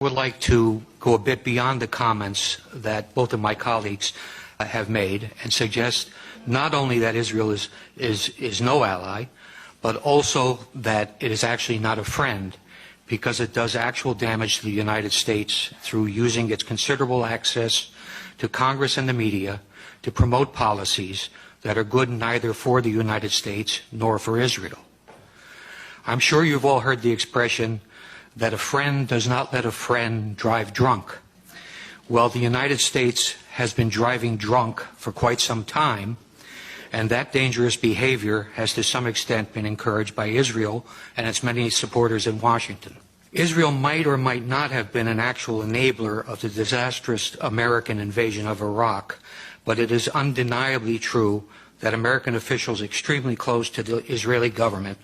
I would like to go a bit beyond the comments that both of my colleagues have made and suggest not only that Israel is no ally, but also that it is actually not a friend, because it does actual damage to the United States through using its considerable access to Congress and the media to promote policies that are good neither for the United States nor for Israel. I'm sure you've all heard the expression that a friend does not let a friend drive drunk. Well, the United States has been driving drunk for quite some time, and that dangerous behavior has to some extent been encouraged by Israel and its many supporters in Washington. Israel might or might not have been an actual enabler of the disastrous American invasion of Iraq, but it is undeniably true that American officials extremely close to the Israeli government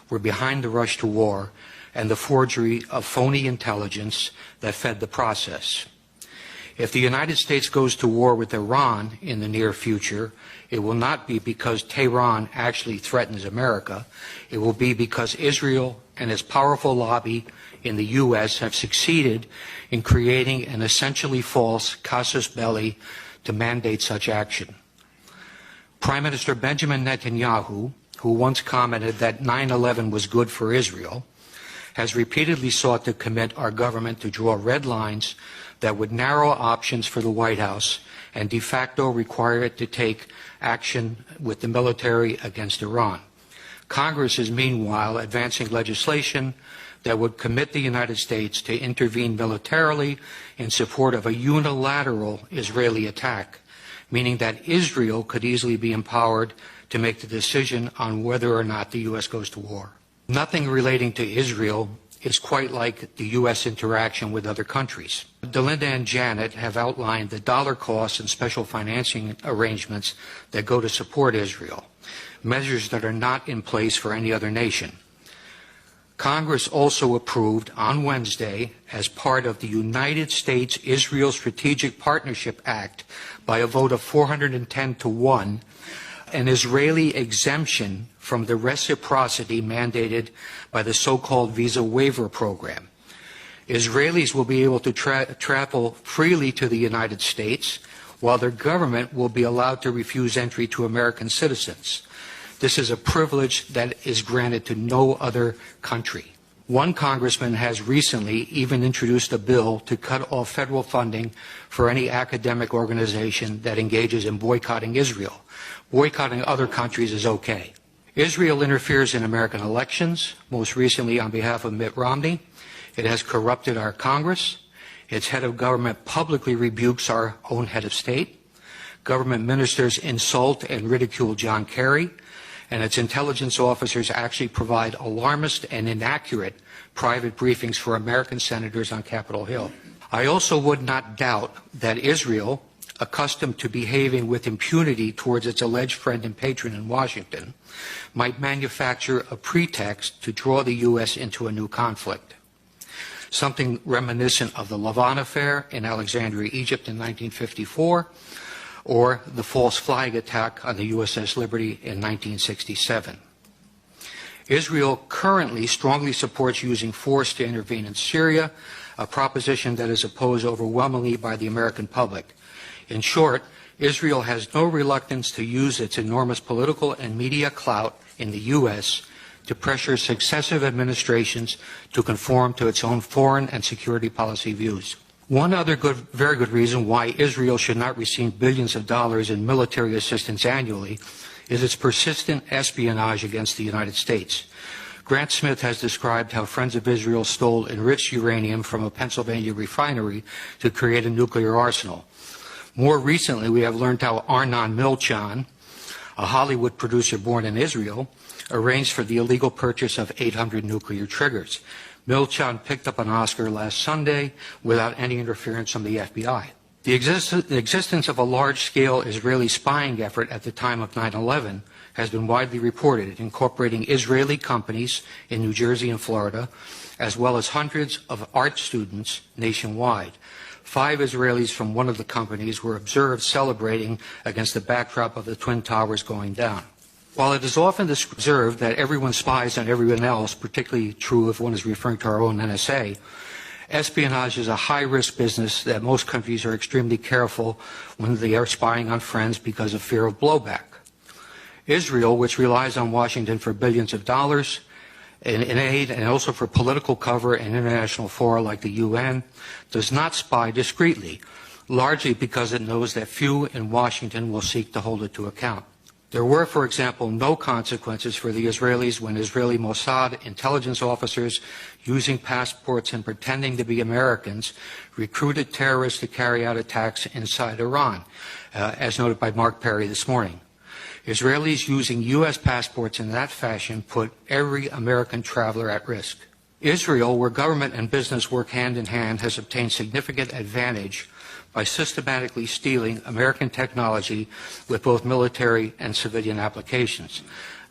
were behind the rush to war and the forgery of phony intelligence that fed the process. If the United States goes to war with Iran in the near future, it will not be because Tehran actually threatens America. It will be because Israel and its powerful lobby in the U.S. have succeeded in creating an essentially false casus belli to mandate such action. Prime Minister Benjamin Netanyahu, who once commented that 9/11 was good for Israel, has repeatedly sought to commit our government to draw red lines that would narrow options for the White House and de facto require it to take action with the military against Iran. Congress is meanwhile advancing legislation that would commit the United States to intervene militarily in support of a unilateral Israeli attack, meaning that Israel could easily be empowered to make the decision on whether or not the U.S. goes to war. Nothing relating to Israel is quite like the U.S. interaction with other countries. Delinda and Janet have outlined the dollar costs and special financing arrangements that go to support Israel, measures that are not in place for any other nation. Congress also approved on Wednesday, as part of the United States-Israel Strategic Partnership Act, by a vote of 410-1, an Israeli exemption from the reciprocity mandated by the so-called visa waiver program. Israelis will be able to travel freely to the United States, while their government will be allowed to refuse entry to American citizens. This is a privilege that is granted to no other country. One congressman has recently even introduced a bill to cut off federal funding for any academic organization that engages in boycotting Israel. Boycotting other countries is okay. Israel interferes in American elections, most recently on behalf of Mitt Romney. It has corrupted our Congress. Its head of government publicly rebukes our own head of state. Government ministers insult and ridicule John Kerry, and its intelligence officers actually provide alarmist and inaccurate private briefings for American senators on Capitol Hill. I also would not doubt that Israel, accustomed to behaving with impunity towards its alleged friend and patron in Washington, might manufacture a pretext to draw the U.S. into a new conflict. Something reminiscent of the Lavon affair in Alexandria, Egypt in 1954, or the false flag attack on the USS Liberty in 1967. Israel currently strongly supports using force to intervene in Syria, a proposition that is opposed overwhelmingly by the American public. In short, Israel has no reluctance to use its enormous political and media clout in the U.S. to pressure successive administrations to conform to its own foreign and security policy views. One other very good reason why Israel should not receive billions of dollars in military assistance annually is its persistent espionage against the United States. Grant Smith has described how Friends of Israel stole enriched uranium from a Pennsylvania refinery to create a nuclear arsenal. More recently, we have learned how Arnon Milchan, a Hollywood producer born in Israel, arranged for the illegal purchase of 800 nuclear triggers. Milchan picked up an Oscar last Sunday without any interference from the FBI. The existence of a large-scale Israeli spying effort at the time of 9/11 has been widely reported, incorporating Israeli companies in New Jersey and Florida, as well as hundreds of art students nationwide. 5 Israelis from one of the companies were observed celebrating against the backdrop of the Twin Towers going down. While it is often observed that everyone spies on everyone else, particularly true if one is referring to our own NSA, Espionage is a high-risk business that most countries are extremely careful when they are spying on friends because of fear of blowback. Israel, which relies on Washington for billions of dollars in aid and also for political cover in international fora like the UN, does not spy discreetly, largely because it knows that few in Washington will seek to hold it to account. There were, for example, no consequences for the Israelis when Israeli Mossad intelligence officers, using passports and pretending to be Americans, recruited terrorists to carry out attacks inside Iran, as noted by Mark Perry this morning. Israelis using U.S. passports in that fashion put every American traveler at risk. Israel, where government and business work hand in hand, has obtained significant advantage by systematically stealing American technology with both military and civilian applications.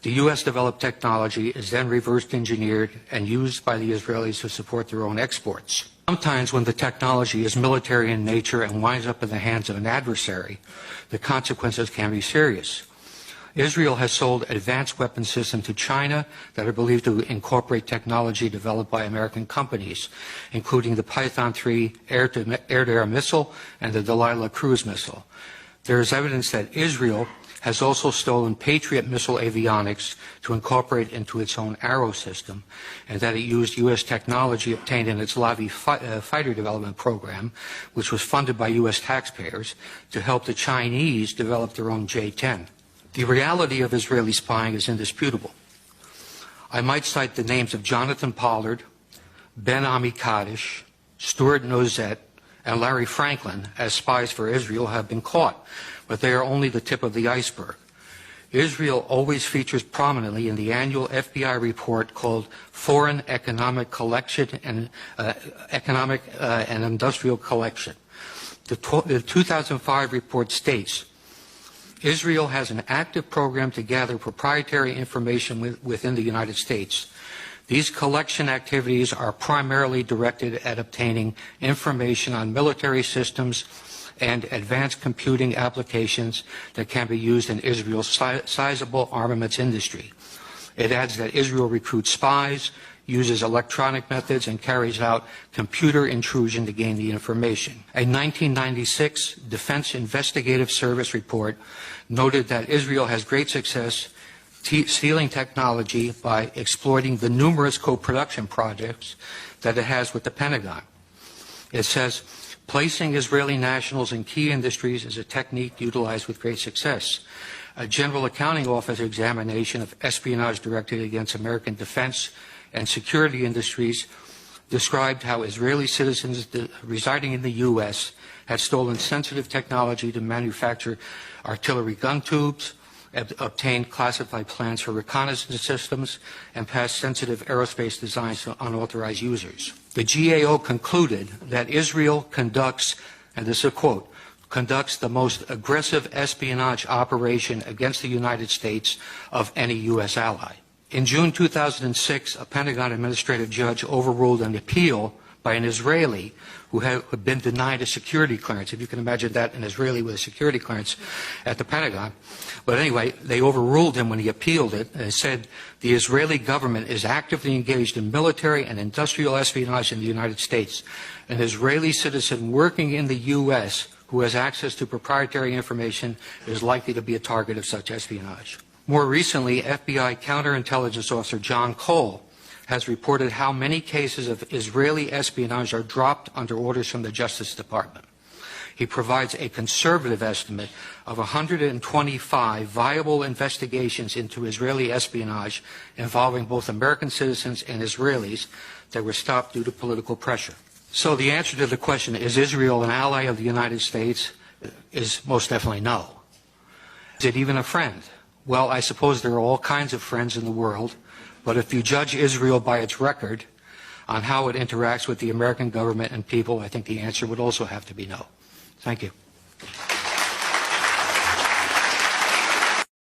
The U.S. developed technology is then reverse engineered and used by the Israelis to support their own exports. Sometimes when the technology is military in nature and winds up in the hands of an adversary, the consequences can be serious. Israel has sold advanced weapon systems to China that are believed to incorporate technology developed by American companies, including the Python 3 air-to-air missile and the Delilah cruise missile. There is evidence that Israel has also stolen Patriot missile avionics to incorporate into its own Arrow system, and that it used U.S. technology obtained in its Lavi fighter development program, which was funded by U.S. taxpayers, to help the Chinese develop their own J-10. The reality of Israeli spying is indisputable. I might cite the names of Jonathan Pollard, Ben Ami Kaddish, Stuart Nozet, and Larry Franklin as spies for Israel have been caught, but they are only the tip of the iceberg. Israel always features prominently in the annual FBI report called Foreign Economic Collection and Economic and Industrial Collection. The 2005 report states, Israel has an active program to gather proprietary information within the United States. These collection activities are primarily directed at obtaining information on military systems and advanced computing applications that can be used in Israel's sizable armaments industry. It adds that Israel recruits spies, uses electronic methods, and carries out computer intrusion to gain the information. A 1996 Defense Investigative Service report noted that Israel has great success stealing technology by exploiting the numerous co-production projects that it has with the Pentagon. It says, placing Israeli nationals in key industries is a technique utilized with great success. A General Accounting Office examination of espionage directed against American defense and security industries described how Israeli citizens residing in the U.S. had stolen sensitive technology to manufacture artillery gun tubes, obtained classified plans for reconnaissance systems, and passed sensitive aerospace designs to unauthorized users. The GAO concluded that Israel conducts, and this is a quote, conducts the most aggressive espionage operation against the United States of any U.S. ally. In June 2006, a Pentagon administrative judge overruled an appeal by an Israeli who had been denied a security clearance. If you can imagine that, an Israeli with a security clearance at the Pentagon. But anyway, they overruled him when he appealed it and said the Israeli government is actively engaged in military and industrial espionage in the United States. An Israeli citizen working in the U.S. who has access to proprietary information is likely to be a target of such espionage. More recently, FBI counterintelligence officer John Cole has reported how many cases of Israeli espionage are dropped under orders from the Justice Department. He provides a conservative estimate of 125 viable investigations into Israeli espionage involving both American citizens and Israelis that were stopped due to political pressure. So the answer to the question, is Israel an ally of the United States, is most definitely no. Is it even a friend? Well, I suppose there are all kinds of friends in the world, but if you judge Israel by its record on how it interacts with the American government and people, I think the answer would also have to be no. Thank you.